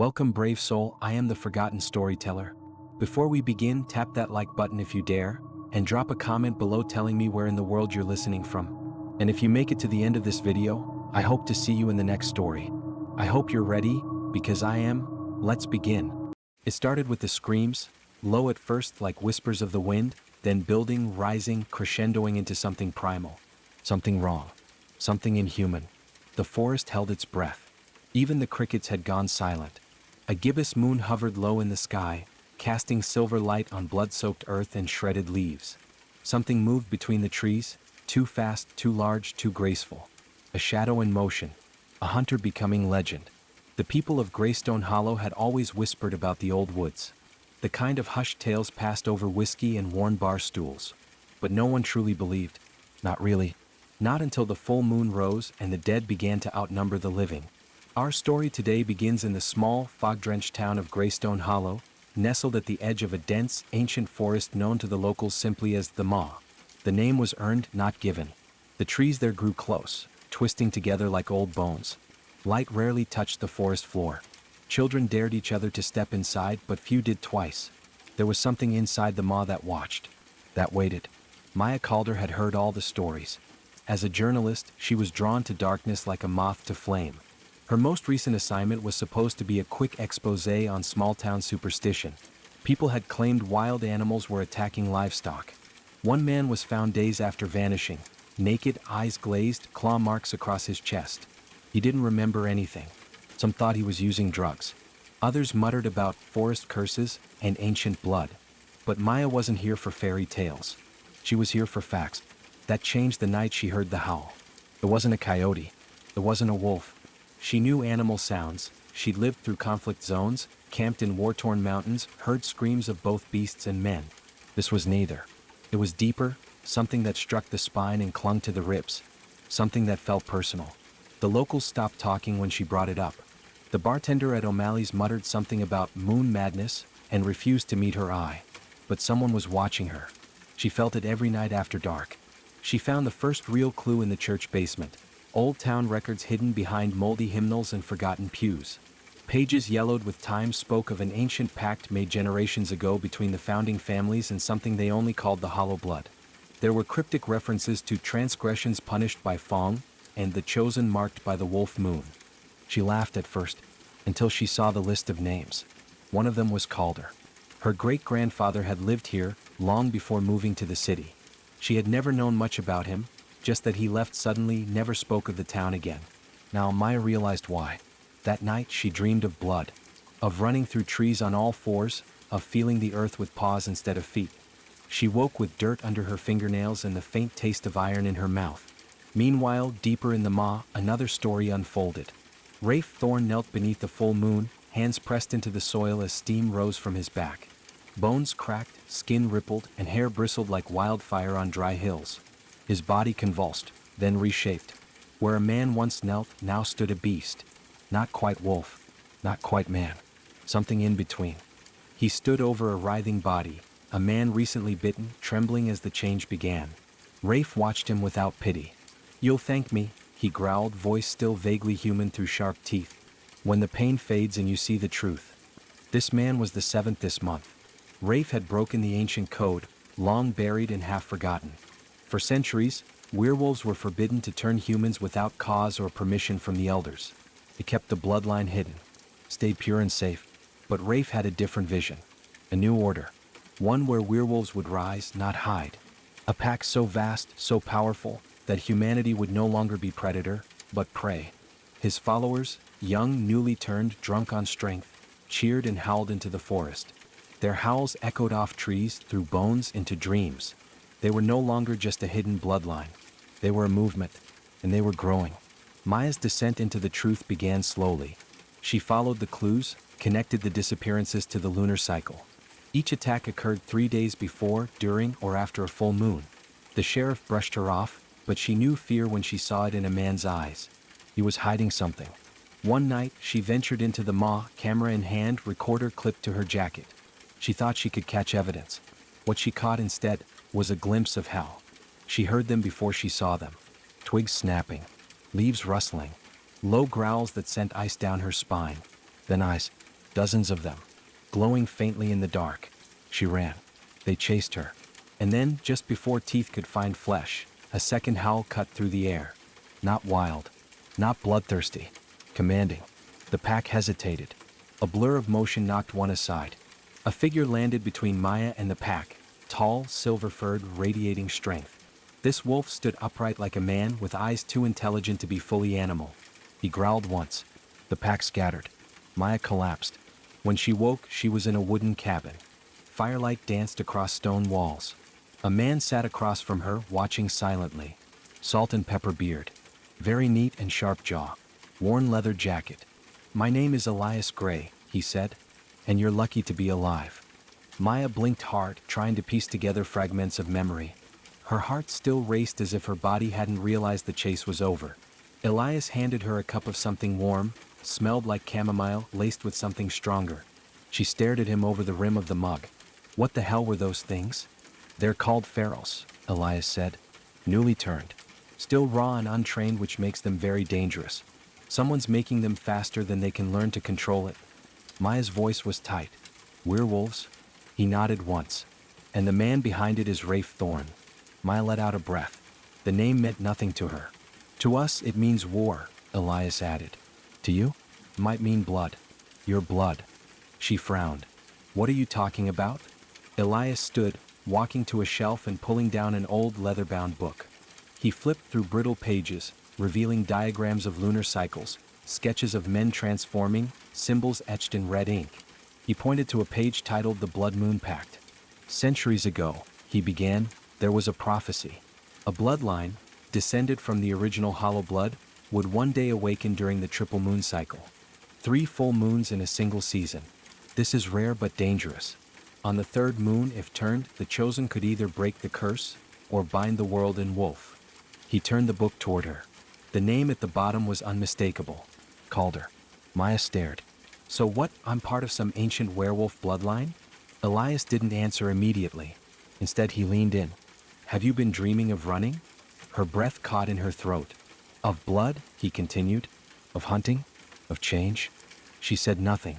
Welcome, brave soul. I am the Forgotten Storyteller. Before we begin, tap that like button if you dare, and drop a comment below telling me where in the world you're listening from. And if you make it to the end of this video, I hope to see you in the next story. I hope you're ready, because I am. Let's begin. It started with the screams, low at first like whispers of the wind, then building, rising, crescendoing into something primal. Something wrong. Something inhuman. The forest held its breath. Even the crickets had gone silent. A gibbous moon hovered low in the sky, casting silver light on blood-soaked earth and shredded leaves. Something moved between the trees, too fast, too large, too graceful. A shadow in motion, a hunter becoming legend. The people of Greystone Hollow had always whispered about the old woods. The kind of hushed tales passed over whiskey and worn bar stools. But no one truly believed. Not really. Not until the full moon rose and the dead began to outnumber the living. Our story today begins in the small, fog-drenched town of Greystone Hollow, nestled at the edge of a dense, ancient forest known to the locals simply as the Maw. The name was earned, not given. The trees there grew close, twisting together like old bones. Light rarely touched the forest floor. Children dared each other to step inside, but few did twice. There was something inside the Maw that watched, that waited. Maya Calder had heard all the stories. As a journalist, she was drawn to darkness like a moth to flame. Her most recent assignment was supposed to be a quick exposé on small-town superstition. People had claimed wild animals were attacking livestock. One man was found days after vanishing, naked, eyes glazed, claw marks across his chest. He didn't remember anything. Some thought he was using drugs. Others muttered about forest curses and ancient blood. But Maya wasn't here for fairy tales. She was here for facts. That changed the night she heard the howl. It wasn't a coyote. It wasn't a wolf. She knew animal sounds. She'd lived through conflict zones, camped in war-torn mountains, heard screams of both beasts and men. This was neither. It was deeper, something that struck the spine and clung to the ribs. Something that felt personal. The locals stopped talking when she brought it up. The bartender at O'Malley's muttered something about moon madness and refused to meet her eye. But someone was watching her. She felt it every night after dark. She found the first real clue in the church basement. Old town records hidden behind moldy hymnals and forgotten pews. Pages yellowed with time spoke of an ancient pact made generations ago between the founding families and something they only called the Hollowblood. There were cryptic references to transgressions punished by Fong and the chosen marked by the wolf moon. She laughed at first, until she saw the list of names. One of them was Calder. Her great-grandfather had lived here long before moving to the city. She had never known much about him, just that he left suddenly, never spoke of the town again. Now Maya realized why. That night she dreamed of blood, of running through trees on all fours, of feeling the earth with paws instead of feet. She woke with dirt under her fingernails and the faint taste of iron in her mouth. Meanwhile, deeper in the Maw, another story unfolded. Rafe Thorn knelt beneath the full moon, hands pressed into the soil as steam rose from his back. Bones cracked, skin rippled, and hair bristled like wildfire on dry hills. His body convulsed, then reshaped. Where a man once knelt, now stood a beast. Not quite wolf, not quite man. Something in between. He stood over a writhing body, a man recently bitten, trembling as the change began. Rafe watched him without pity. "You'll thank me," he growled, voice still vaguely human through sharp teeth. "When the pain fades and you see the truth." This man was the seventh this month. Rafe had broken the ancient code, long buried and half forgotten. For centuries, werewolves were forbidden to turn humans without cause or permission from the elders. It kept the bloodline hidden, stayed pure and safe. But Rafe had a different vision. A new order. One where werewolves would rise, not hide. A pack so vast, so powerful, that humanity would no longer be predator, but prey. His followers, young, newly turned, drunk on strength, cheered and howled into the forest. Their howls echoed off trees, through bones, into dreams. They were no longer just a hidden bloodline. They were a movement, and they were growing. Maya's descent into the truth began slowly. She followed the clues, connected the disappearances to the lunar cycle. Each attack occurred 3 days before, during, or after a full moon. The sheriff brushed her off, but she knew fear when she saw it in a man's eyes. He was hiding something. One night, she ventured into the Maw, camera in hand, recorder clipped to her jacket. She thought she could catch evidence. What she caught instead was a glimpse of hell. She heard them before she saw them. Twigs snapping, leaves rustling, low growls that sent ice down her spine. Then eyes, Dozens of them, glowing faintly in the dark. She ran. They chased her. And then, just before teeth could find flesh, a second howl cut through the air. Not wild, not bloodthirsty, commanding. The pack hesitated. A blur of motion knocked one aside. A figure landed between Maya and the pack, tall, silver-furred, radiating strength. This wolf stood upright like a man with eyes too intelligent to be fully animal. He growled once. The pack scattered. Maya collapsed. When she woke, she was in a wooden cabin. Firelight danced across stone walls. A man sat across from her, watching silently. Salt and pepper beard. Very neat and sharp jaw. Worn leather jacket. "My name is Elias Gray," he said. "And you're lucky to be alive." Maya blinked hard, trying to piece together fragments of memory. Her heart still raced as if her body hadn't realized the chase was over. Elias handed her a cup of something warm, smelled like chamomile, laced with something stronger. She stared at him over the rim of the mug. "What the hell were those things?" "They're called ferals," Elias said. "Newly turned. Still raw and untrained, which makes them very dangerous. Someone's making them faster than they can learn to control it." Maya's voice was tight. "Werewolves?" He nodded once. "And the man behind it is Rafe Thorn." Maya let out a breath. The name meant nothing to her. "To us it means war," Elias added. "To you? Might mean blood. Your blood." She frowned. "What are you talking about?" Elias stood, walking to a shelf and pulling down an old leather-bound book. He flipped through brittle pages, revealing diagrams of lunar cycles, sketches of men transforming, symbols etched in red ink. He pointed to a page titled The Moonbound Pact. "Centuries ago," he began, "there was a prophecy. A bloodline, descended from the original Hollowblood, would one day awaken during the triple moon cycle. 3 full moons in a single season. This is rare but dangerous. On the 3rd moon, if turned, the chosen could either break the curse or bind the world in wolf." He turned the book toward her. The name at the bottom was unmistakable. Calder. Maya stared. "So what, I'm part of some ancient werewolf bloodline?" Elias didn't answer immediately. Instead he leaned in. "Have you been dreaming of running?" Her breath caught in her throat. "Of blood," he continued. "Of hunting? Of change?" She said nothing.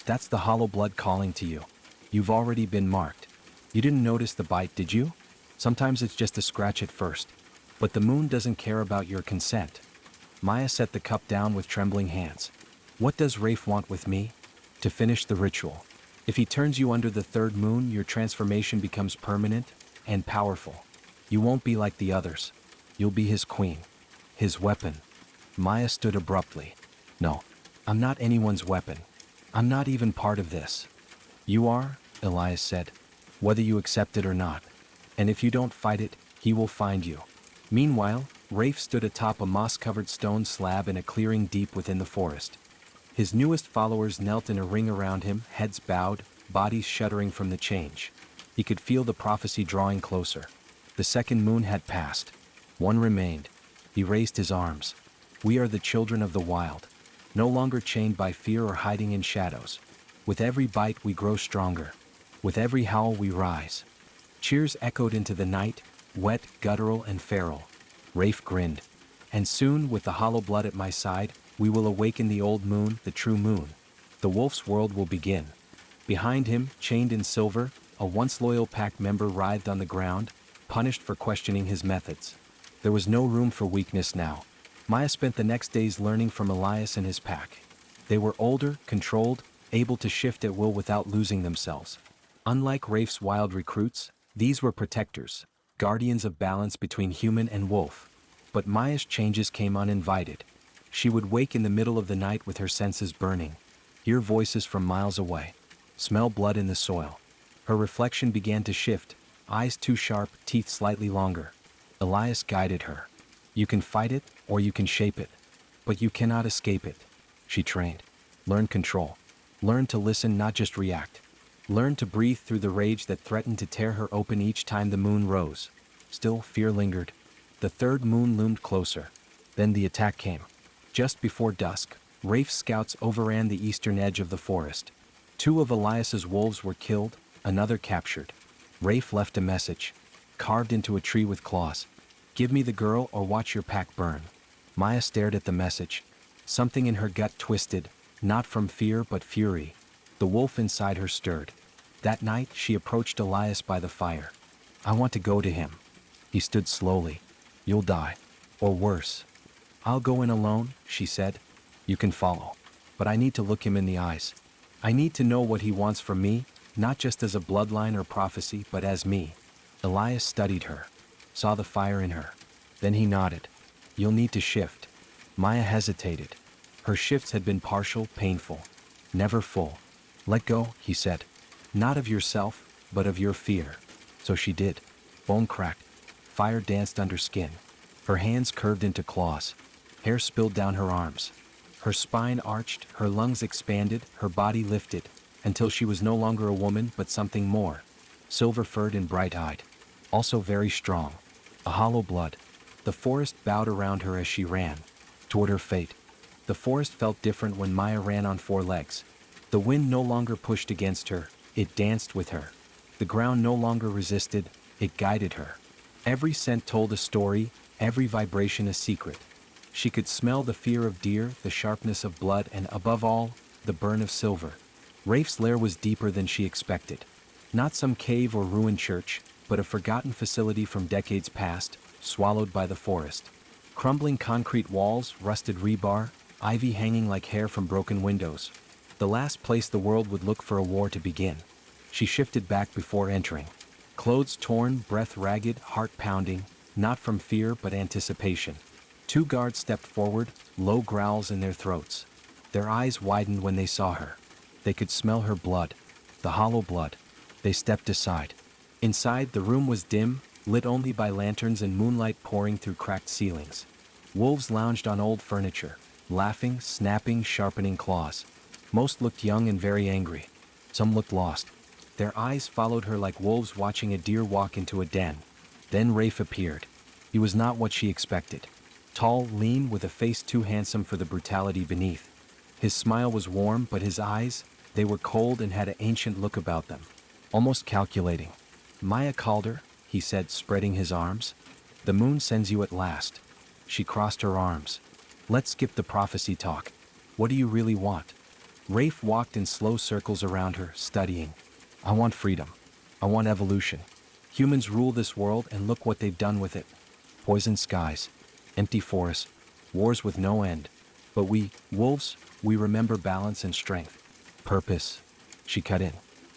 "That's the Hollowblood calling to you. You've already been marked. You didn't notice the bite, did you? Sometimes it's just a scratch at first. But the moon doesn't care about your consent." Maya set the cup down with trembling hands. "What does Rafe want with me?" "To finish the ritual. If he turns you under the 3rd moon, your transformation becomes permanent and powerful. You won't be like the others. You'll be his queen. His weapon." Maya stood abruptly. "No, I'm not anyone's weapon. I'm not even part of this." "You are," Elias said, "whether you accept it or not. And if you don't fight it, he will find you." Meanwhile, Rafe stood atop a moss-covered stone slab in a clearing deep within the forest. His newest followers knelt in a ring around him, heads bowed, bodies shuddering from the change. He could feel the prophecy drawing closer. The 2nd moon had passed. One remained. He raised his arms. "We are the children of the wild, no longer chained by fear or hiding in shadows. With every bite we grow stronger. With every howl we rise." Cheers echoed into the night, wet, guttural, and feral. Rafe grinned. "And soon, with the Hollowblood at my side, we will awaken the old moon, the true moon. The wolf's world will begin." Behind him, chained in silver, a once loyal pack member writhed on the ground, punished for questioning his methods. There was no room for weakness now. Maya spent the next days learning from Elias and his pack. They were older, controlled, able to shift at will without losing themselves. Unlike Rafe's wild recruits, these were protectors, guardians of balance between human and wolf. But Maya's changes came uninvited. She would wake in the middle of the night with her senses burning, hear voices from miles away, smell blood in the soil. Her reflection began to shift, eyes too sharp, teeth slightly longer. Elias guided her. "You can fight it, or you can shape it. But you cannot escape it." She trained. Learn control. Learn to listen, not just react. Learn to breathe through the rage that threatened to tear her open each time the moon rose. Still, fear lingered. The 3rd moon loomed closer. Then the attack came. Just before dusk, Rafe's scouts overran the eastern edge of the forest. 2 of Elias's wolves were killed, another captured. Rafe left a message, carved into a tree with claws. "Give me the girl or watch your pack burn." Maya stared at the message. Something in her gut twisted, not from fear but fury. The wolf inside her stirred. That night, she approached Elias by the fire. "I want to go to him." He stood slowly. "You'll die. Or worse." "I'll go in alone," she said. "You can follow. But I need to look him in the eyes. I need to know what he wants from me, not just as a bloodline or prophecy, but as me." Elias studied her, saw the fire in her. Then he nodded. "You'll need to shift." Maya hesitated. Her shifts had been partial, painful, never full. "Let go," he said. "Not of yourself, but of your fear." So she did. Bone cracked. Fire danced under skin. Her hands curved into claws. Hair spilled down her arms. Her spine arched, her lungs expanded, her body lifted, until she was no longer a woman but something more. Silver-furred and bright-eyed. Also very strong. A Hollowblood. The forest bowed around her as she ran. Toward her fate. The forest felt different when Maya ran on 4 legs. The wind no longer pushed against her, it danced with her. The ground no longer resisted, it guided her. Every scent told a story, every vibration a secret. She could smell the fear of deer, the sharpness of blood, and above all, the burn of silver. Rafe's lair was deeper than she expected. Not some cave or ruined church, but a forgotten facility from decades past, swallowed by the forest. Crumbling concrete walls, rusted rebar, ivy hanging like hair from broken windows. The last place the world would look for a war to begin. She shifted back before entering. Clothes torn, breath ragged, heart pounding, not from fear but anticipation. 2 guards stepped forward, low growls in their throats. Their eyes widened when they saw her. They could smell her blood, the Hollowblood. They stepped aside. Inside, the room was dim, lit only by lanterns and moonlight pouring through cracked ceilings. Wolves lounged on old furniture, laughing, snapping, sharpening claws. Most looked young and very angry. Some looked lost. Their eyes followed her like wolves watching a deer walk into a den. Then Rafe appeared. He was not what she expected. Tall, lean, with a face too handsome for the brutality beneath. His smile was warm, but his eyes, they were cold and had an ancient look about them. Almost calculating. "Maya Calder," he said, spreading his arms. "The moon sends you at last." She crossed her arms. "Let's skip the prophecy talk. What do you really want?" Rafe walked in slow circles around her, studying. "I want freedom. I want evolution. Humans rule this world and look what they've done with it. Poisoned skies, empty forests, wars with no end. But we, wolves, we remember balance and strength. Purpose." She cut in.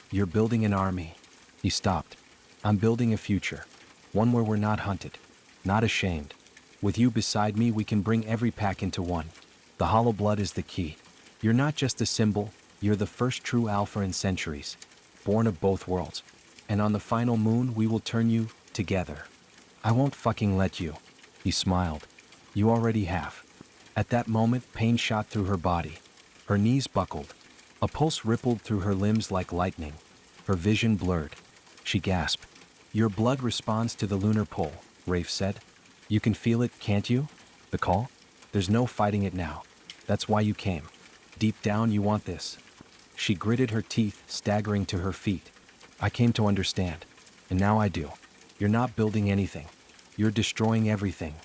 "You're building an army." He stopped. "I'm building a future. One where we're not hunted. Not ashamed. With you beside me, we can bring every pack into one. The Hollowblood is the key. You're not just a symbol, you're the first true alpha in centuries. Born of both worlds. And on the final moon, we will turn you together. I won't fucking let you." He smiled. "You already have." At that moment, pain shot through her body. Her knees buckled. A pulse rippled through her limbs like lightning. Her vision blurred. She gasped. "Your blood responds to the lunar pull," Rafe said. "You can feel it, can't you? The call? There's no fighting it now. That's why you came. Deep down, you want this." She gritted her teeth, staggering to her feet. "I came to understand. And now I do. You're not building anything. You're destroying everything."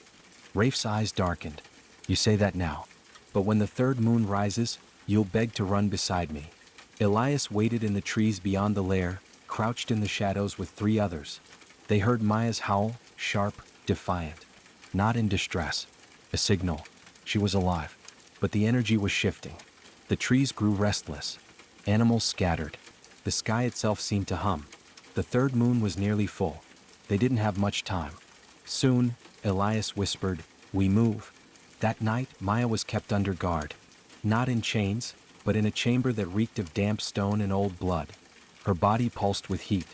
Rafe's eyes darkened. "You say that now. But when the 3rd moon rises, you'll beg to run beside me." Elias waited in the trees beyond the lair, crouched in the shadows with 3 others. They heard Maya's howl, sharp, defiant. Not in distress. A signal. She was alive. But the energy was shifting. The trees grew restless. Animals scattered. The sky itself seemed to hum. The 3rd moon was nearly full. They didn't have much time. Soon, Elias whispered, "We move." That night, Maya was kept under guard. Not in chains, but in a chamber that reeked of damp stone and old blood. Her body pulsed with heat.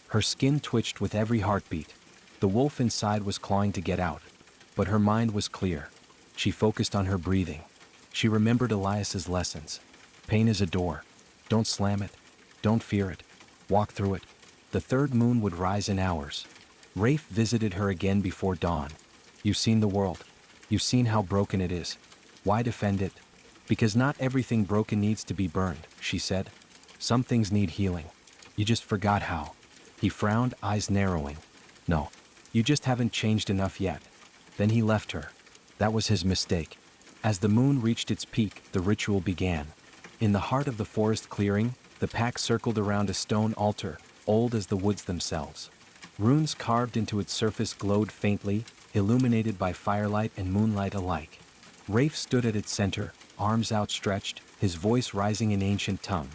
Her skin twitched with every heartbeat. The wolf inside was clawing to get out. But her mind was clear. She focused on her breathing. She remembered Elias's lessons. Pain is a door. Don't slam it. Don't fear it. Walk through it. The 3rd moon would rise in hours. Rafe visited her again before dawn. "You've seen the world. You've seen how broken it is. Why defend it? Because not everything broken needs to be burned," she said. "Some things need healing. You just forgot how." He frowned, eyes narrowing. "No, you just haven't changed enough yet." Then he left her. That was his mistake. As the moon reached its peak, the ritual began. In the heart of the forest clearing, The pack circled around a stone altar, old as the woods themselves. Runes carved into its surface glowed faintly, illuminated by firelight and moonlight alike. Rafe stood at its center, arms outstretched, his voice rising in ancient tongue.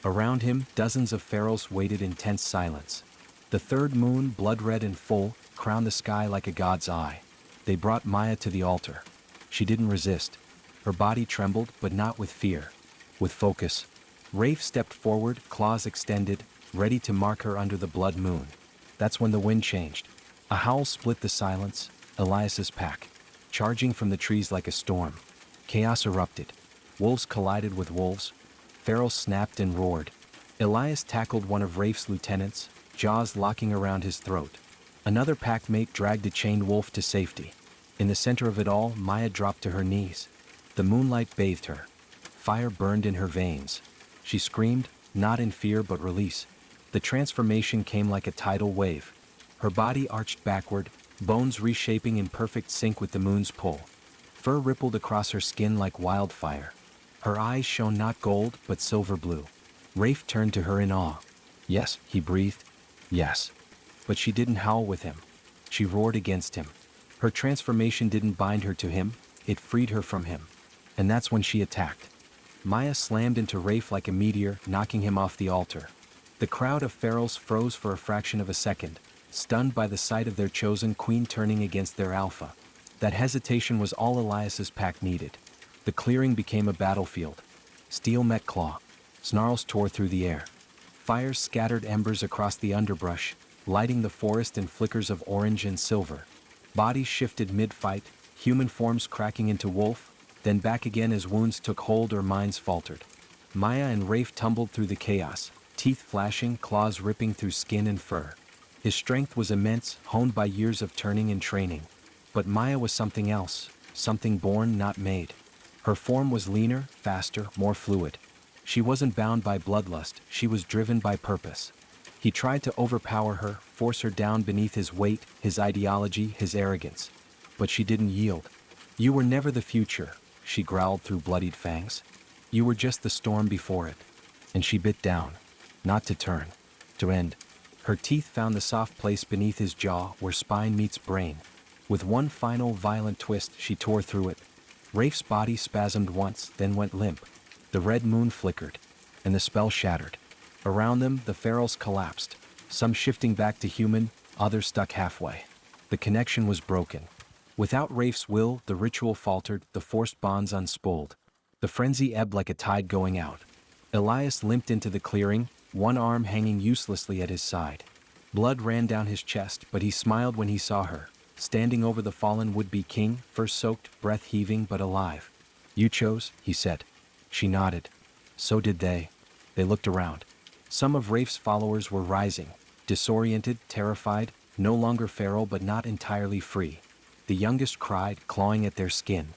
Around him, dozens of pharaohs waited in tense silence. The third moon, blood-red and full, crowned the sky like a god's eye. They brought Maya to the altar. She didn't resist. Her body trembled, but not with fear. With focus. Rafe stepped forward, claws extended, ready to mark her under the blood moon. That's when the wind changed. A howl split the silence, Elias's pack, charging from the trees like a storm. Chaos erupted. Wolves collided with wolves. Pharaohs snapped and roared. Elias tackled one of Rafe's lieutenants, jaws locking around his throat. Another packmate dragged a chained wolf to safety. In the center of it all, Maya dropped to her knees. The moonlight bathed her. Fire burned in her veins. She screamed, not in fear but release. The transformation came like a tidal wave. Her body arched backward, bones reshaping in perfect sync with the moon's pull. Fur rippled across her skin like wildfire. Her eyes shone not gold but silver blue. Rafe turned to her in awe. Yes, he breathed. Yes. But she didn't howl with him. She roared against him. Her transformation didn't bind her to him, it freed her from him. And that's when she attacked. Maya slammed into Rafe like a meteor, knocking him off the altar. The crowd of pharaohs froze for a fraction of a second, stunned by the sight of their chosen queen turning against their alpha. That hesitation was all Elias's pack needed. The clearing became a battlefield. Steel met claw. Snarls tore through the air. Fires scattered embers across the underbrush, lighting the forest in flickers of orange and silver. Bodies shifted mid-fight, human forms cracking into wolf, then back again as wounds took hold or minds faltered. Maya and Rafe tumbled through the chaos, teeth flashing, claws ripping through skin and fur. His strength was immense, honed by years of turning and training. But Maya was something else, something born, not made. Her form was leaner, faster, more fluid. She wasn't bound by bloodlust, she was driven by purpose. He tried to overpower her, force her down beneath his weight, his ideology, his arrogance. But she didn't yield. You were never the future, she growled through bloodied fangs. You were just the storm before it. And she bit down. Not to turn. To end. Her teeth found the soft place beneath his jaw where spine meets brain. With one final violent twist, she tore through it. Rafe's body spasmed once, then went limp. The red moon flickered, and the spell shattered. Around them, the pharaohs collapsed, some shifting back to human, others stuck halfway. The connection was broken. Without Rafe's will, the ritual faltered, the forced bonds unspooled. The frenzy ebbed like a tide going out. Elias limped into the clearing, one arm hanging uselessly at his side. Blood ran down his chest, but he smiled when he saw her, standing over the fallen would-be king, fur-soaked, breath-heaving but alive. You chose, he said. She nodded. So did they. They looked around. Some of Rafe's followers were rising, disoriented, terrified, no longer feral but not entirely free. The youngest cried, clawing at their skin.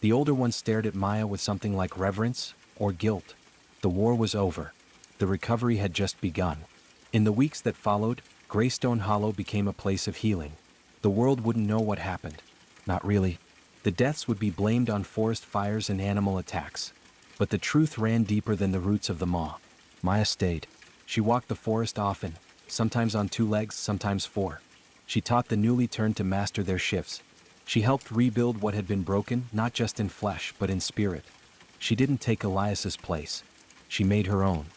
The older ones stared at Maya with something like reverence or guilt. The war was over. The recovery had just begun. In the weeks that followed, Greystone Hollow became a place of healing. The world wouldn't know what happened. Not really. The deaths would be blamed on forest fires and animal attacks. But the truth ran deeper than the roots of the maw. Maya stayed. She walked the forest often, sometimes on 2 legs, sometimes 4. She taught the newly turned to master their shifts. She helped rebuild what had been broken, not just in flesh, but in spirit. She didn't take Elias's place. She made her own.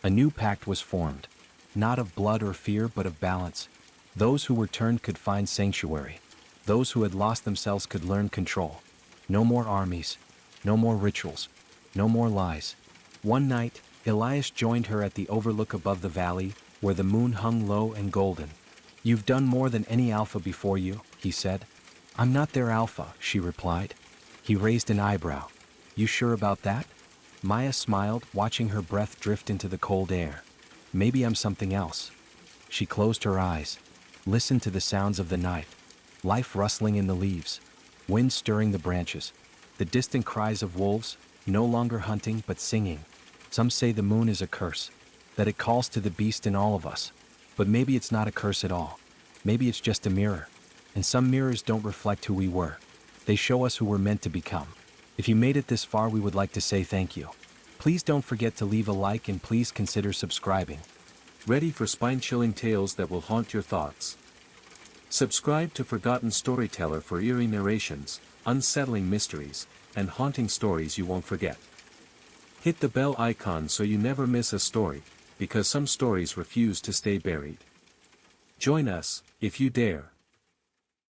A new pact was formed. Not of blood or fear, but of balance. Those who were turned could find sanctuary. Those who had lost themselves could learn control. No more armies. No more rituals. No more lies. One night, Elias joined her at the overlook above the valley, where the moon hung low and golden. You've done more than any alpha before you, he said. I'm not their alpha, she replied. He raised an eyebrow. You sure about that? Maya smiled, watching her breath drift into the cold air. Maybe I'm something else. She closed her eyes. Listened to the sounds of the night. Life rustling in the leaves. Wind stirring the branches. The distant cries of wolves, no longer hunting but singing. Some say the moon is a curse, that it calls to the beast in all of us. But maybe it's not a curse at all. Maybe it's just a mirror. And some mirrors don't reflect who we were. They show us who we're meant to become. If you made it this far, we would like to say thank you. Please don't forget to leave a like and please consider subscribing. Ready for spine-chilling tales that will haunt your thoughts? Subscribe to Forgotten Storyteller for eerie narrations, unsettling mysteries, and haunting stories you won't forget. Hit the bell icon so you never miss a story, because some stories refuse to stay buried. Join us, if you dare.